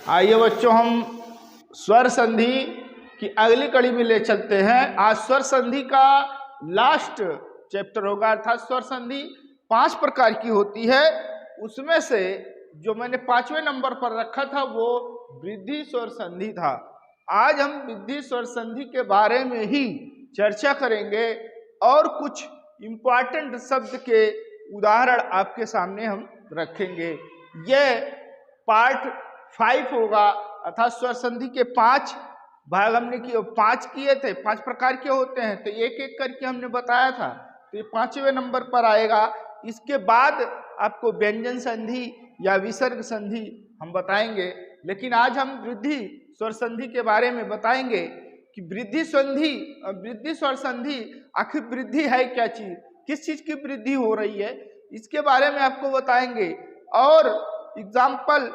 आइए बच्चों, हम स्वर संधि की अगली कड़ी में ले चलते हैं। आज स्वर संधि का लास्ट चैप्टर होगा, अर्थात स्वर संधि 5 प्रकार की होती है। उसमें से जो मैंने 5वें नंबर पर रखा था वो वृद्धि स्वर संधि था। आज हम वृद्धि स्वर संधि के बारे में ही चर्चा करेंगे और कुछ इम्पॉर्टेंट शब्द के उदाहरण आपके सामने हम रखेंगे। यह पार्ट 5 होगा, अर्थात स्वर संधि के 5 भाग हमने किए, 5 किए थे। 5 प्रकार के होते हैं, तो एक एक करके हमने बताया था, तो ये 5वें नंबर पर आएगा। इसके बाद आपको व्यंजन संधि या विसर्ग संधि हम बताएंगे, लेकिन आज हम वृद्धि स्वर संधि के बारे में बताएंगे कि वृद्धि स्वर संधि आखिर वृद्धि है क्या चीज, किस चीज की वृद्धि हो रही है, इसके बारे में आपको बताएंगे। और एग्जाम्पल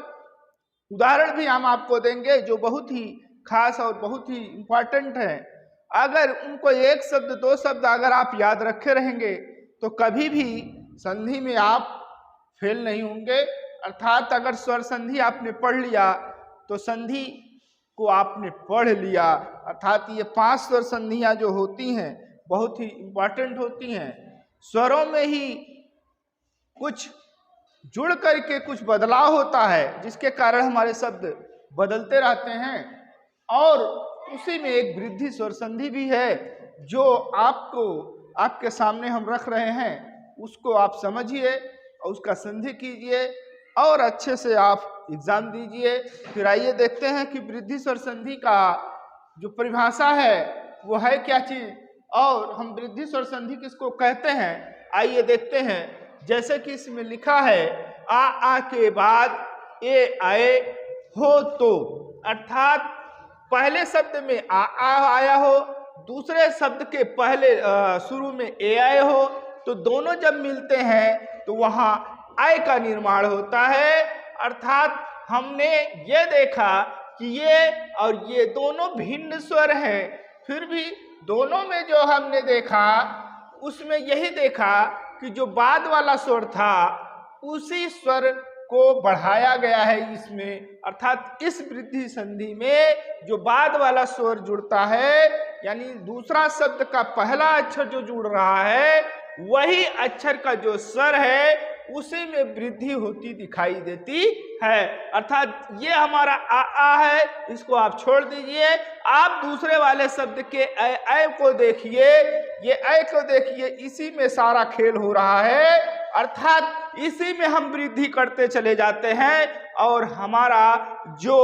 उदाहरण भी हम आपको देंगे जो बहुत ही खास और बहुत ही इम्पॉर्टेंट है। अगर उनको एक शब्द 2 शब्द अगर आप याद रखे रहेंगे तो कभी भी संधि में आप फेल नहीं होंगे। अर्थात अगर स्वर संधि आपने पढ़ लिया तो संधि को आपने पढ़ लिया। अर्थात ये 5 स्वर संधियां जो होती हैं बहुत ही इम्पॉर्टेंट होती हैं। स्वरों में ही कुछ जुड़ करके कुछ बदलाव होता है, जिसके कारण हमारे शब्द बदलते रहते हैं, और उसी में एक वृद्धि स्वर संधि भी है जो आपके सामने हम रख रहे हैं। उसको आप समझिए और उसका संधि कीजिए और अच्छे से आप एग्जाम दीजिए। फिर आइए देखते हैं कि वृद्धि स्वर संधि का जो परिभाषा है वो है क्या चीज, और हम वृद्धि स्वर संधि किसको कहते हैं आइए देखते हैं। जैसे कि इसमें लिखा है आ के बाद ए आए हो, तो अर्थात पहले शब्द में आ आया हो, दूसरे शब्द के पहले शुरू में ए आए हो, तो दोनों जब मिलते हैं तो वहां आय का निर्माण होता है। अर्थात हमने ये देखा कि ये और ये दोनों भिन्न स्वर हैं, फिर भी दोनों में जो हमने देखा उसमें यही देखा कि जो बाद वाला स्वर था उसी स्वर को बढ़ाया गया है इसमें। अर्थात इस वृद्धि संधि में जो बाद वाला स्वर जुड़ता है, यानी दूसरा शब्द का पहला अक्षर जो जुड़ रहा है वही अक्षर का जो स्वर है उसी में वृद्धि होती दिखाई देती है। अर्थात ये हमारा आ है, इसको आप छोड़ दीजिए, आप दूसरे वाले शब्द के ऐ को देखिए, ये ऐ को देखिए, इसी में सारा खेल हो रहा है। अर्थात इसी में हम वृद्धि करते चले जाते हैं और हमारा जो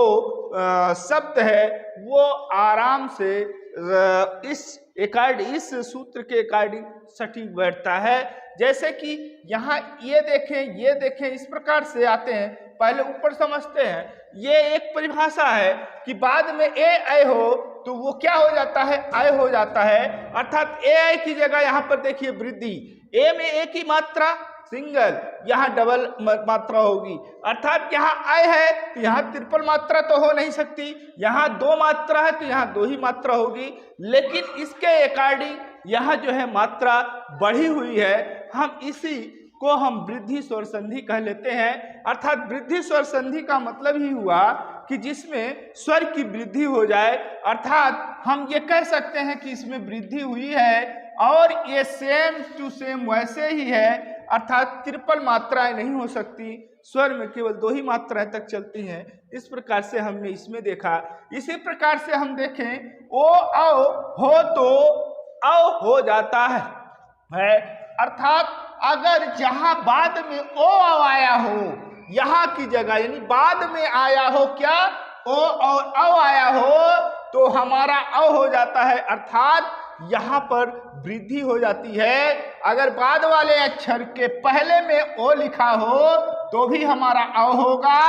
शब्द है वो आराम से इस सूत्र के अकॉर्डिंग सटीक बैठता है। जैसे कि यहाँ ये देखें, इस प्रकार से आते हैं। पहले ऊपर समझते हैं, ये एक परिभाषा है कि बाद में ए ऐ हो तो वो क्या हो जाता है, आय हो जाता है। अर्थात ए ऐ की जगह यहाँ पर देखिए वृद्धि, ए में एक ही मात्रा सिंगल, यहाँ डबल मात्रा होगी। अर्थात यहाँ आय है तो यहाँ ट्रिपल मात्रा तो हो नहीं सकती, यहाँ 2 मात्रा है तो यहाँ 2 ही मात्रा होगी, लेकिन इसके अकॉर्डिंग यहाँ जो है मात्रा बढ़ी हुई है। हम इसी को हम वृद्धि स्वर संधि कह लेते हैं। अर्थात वृद्धि स्वर संधि का मतलब ही हुआ कि जिसमें स्वर की वृद्धि हो जाए। अर्थात हम ये कह सकते हैं कि इसमें वृद्धि हुई है और ये सेम टू सेम वैसे ही है। अर्थात ट्रिपल मात्राएं नहीं हो सकती, स्वर में केवल 2 ही मात्राएं तक चलती हैं। इस प्रकार से हमने इसमें देखा। इसी प्रकार से हम देखें ओ औ हो तो औ हो जाता है। अर्थात अगर जहां बाद में ओ आया हो, यहाँ की जगह यानी बाद में आया हो क्या, ओ और औ आया हो तो हमारा औ हो जाता है। अर्थात यहाँ पर वृद्धि हो जाती है। अगर बाद वाले अक्षर के पहले में ओ लिखा हो तो भी हमारा औ होगा,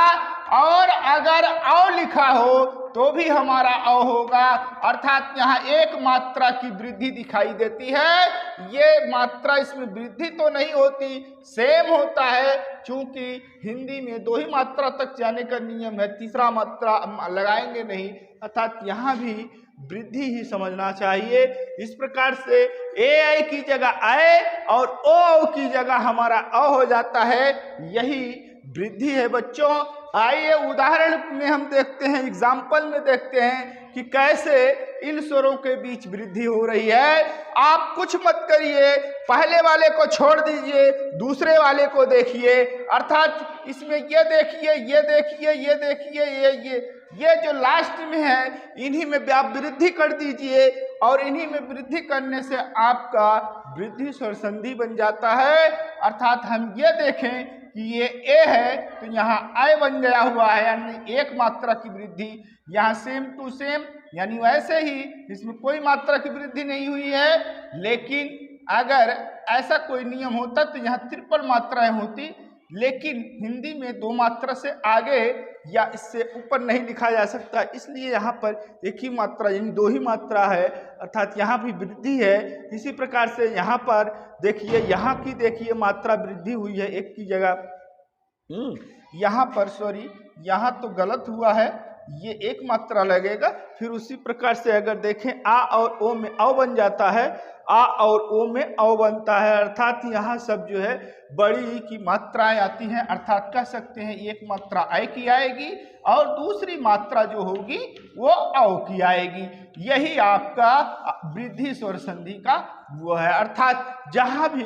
और अगर औ लिखा हो तो भी हमारा औ होगा। अर्थात यहाँ एक मात्रा की वृद्धि दिखाई देती है। ये मात्रा इसमें वृद्धि तो नहीं होती, सेम होता है, क्योंकि हिंदी में 2 ही मात्रा तक जाने का नियम है, तीसरा मात्रा लगाएंगे नहीं। अर्थात यहाँ भी वृद्धि ही समझना चाहिए। इस प्रकार से ए ऐ की जगह आए और ओ की जगह हमारा अ हो जाता है, यही वृद्धि है बच्चों। आइए उदाहरण में हम देखते हैं, एग्जाम्पल में देखते हैं कि कैसे इन स्वरों के बीच वृद्धि हो रही है। आप कुछ मत करिए, पहले वाले को छोड़ दीजिए, दूसरे वाले को देखिए। अर्थात इसमें ये देखिए, ये देखिए, ये देखिए, ये जो लास्ट में है, इन्हीं में आप वृद्धि कर दीजिए और इन्हीं में वृद्धि करने से आपका वृद्धि स्वर संधि बन जाता है। अर्थात हम ये देखें कि ये ए है तो यहाँ आई बन गया हुआ है, यानी एक मात्रा की वृद्धि। यहाँ सेम टू सेम, यानी वैसे ही इसमें कोई मात्रा की वृद्धि नहीं हुई है। लेकिन अगर ऐसा कोई नियम होता तो यहाँ ट्रिपल मात्राएं होती, लेकिन हिंदी में 2 मात्रा से आगे या इससे ऊपर नहीं लिखा जा सकता, इसलिए यहाँ पर एक ही मात्रा यानी 2 ही मात्रा है, अर्थात यहाँ भी वृद्धि है। इसी प्रकार से यहाँ पर देखिए, यहाँ की देखिए मात्रा वृद्धि हुई है एक की जगह। यहाँ पर सॉरी, यहाँ तो गलत हुआ है, ये एक मात्रा लगेगा। फिर उसी प्रकार से अगर देखें आ और ओ में औ बन जाता है, आ और ओ में औ बनता है, अर्थात यहाँ सब जो है बड़ी की मात्राएं आती हैं। अर्थात कह सकते हैं एक मात्रा आई की आएगी और दूसरी मात्रा जो होगी वो औ की आएगी। यही आपका वृद्धि स्वर संधि का वो है। अर्थात जहाँ भी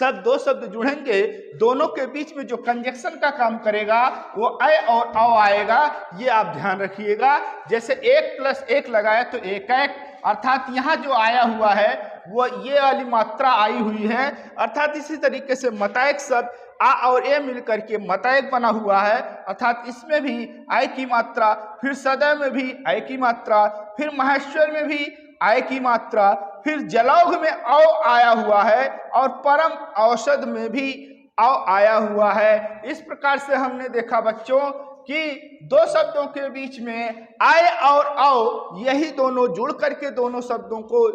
दो शब्द जुड़ेंगे, दोनों के बीच में जो कंजक्शन का काम करेगा वो ऐ और औ आएगा, ये आप ध्यान रखिएगा। जैसे 1 + 1 लगाए तो एक, अर्थात यहाँ जो आया हुआ है वो ये वाली मात्रा आई हुई है। अर्थात इसी तरीके से मतायक शब्द आ और ए मिलकर के मतायक बना हुआ है, अर्थात इसमें भी आई की मात्रा, फिर सदय में भी आई की मात्रा, फिर महेश्वर में भी आई की मात्रा, फिर जलौघ में औ आया हुआ है और परम औषध में भी औ आया हुआ है। इस प्रकार से हमने देखा बच्चों कि 2 शब्दों के बीच में आय और औ, यही दोनों जुड़ करके दोनों शब्दों को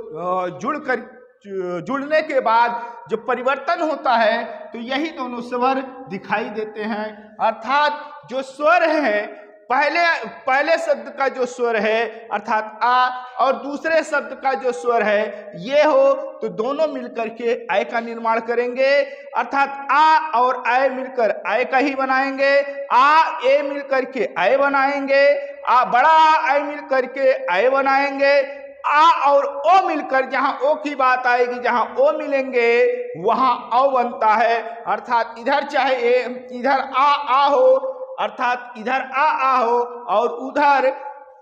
जुड़ने के बाद जो परिवर्तन होता है तो यही दोनों स्वर दिखाई देते हैं। अर्थात जो स्वर है, पहले शब्द का जो स्वर है अर्थात आ और दूसरे शब्द का जो स्वर है ये हो तो दोनों मिलकर के आय का निर्माण करेंगे। अर्थात आ और आय मिलकर आय का ही बनाएंगे, आ ए मिलकर के आय बनाएंगे, आ बड़ा आय मिलकर के आय बनाएंगे, आ और ओ मिलकर जहां ओ की बात आएगी, जहां ओ मिलेंगे वहां औ बनता है। अर्थात इधर चाहे इधर आ हो, अर्थात इधर आ हो और उधर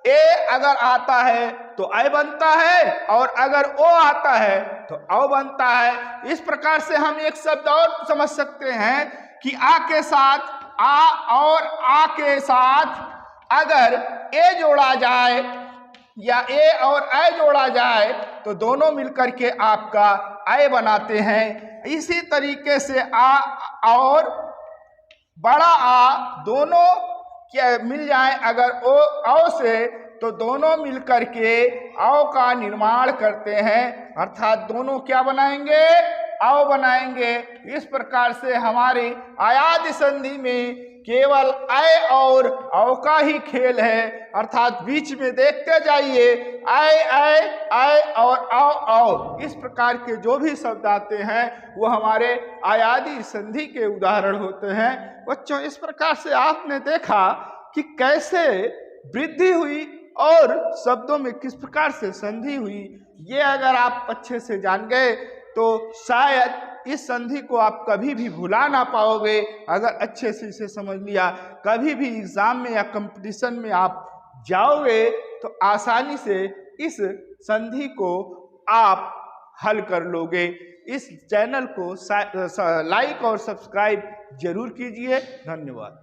ए अगर आता है तो आय बनता है और अगर ओ आता है तो औ बनता है। इस प्रकार से हम एक शब्द और समझ सकते हैं कि आ के साथ आ और आ के साथ अगर ए जोड़ा जाए या ए और आय जोड़ा जाए तो दोनों मिलकर के आपका आय बनाते हैं। इसी तरीके से आ और बड़ा आ दोनों क्या मिल जाए अगर ओ औ से तो दोनों मिलकर के औ का निर्माण करते हैं, अर्थात दोनों क्या बनाएंगे, औ बनाएंगे। इस प्रकार से हमारी आयादी संधि में केवल आय और औ का ही खेल है, अर्थात बीच में देखते जाइए आय आय आय और औ औ, इस प्रकार के जो भी शब्द आते हैं वो हमारे आयादी संधि के उदाहरण होते हैं। बच्चों इस प्रकार से आपने देखा कि कैसे वृद्धि हुई और शब्दों में किस प्रकार से संधि हुई। ये अगर आप अच्छे से जान गए तो शायद इस संधि को आप कभी भी भुला ना पाओगे। अगर अच्छे से इसे समझ लिया, कभी भी एग्जाम में या कंपटीशन में आप जाओगे तो आसानी से इस संधि को आप हल कर लोगे। इस चैनल को लाइक और सब्सक्राइब जरूर कीजिए। धन्यवाद।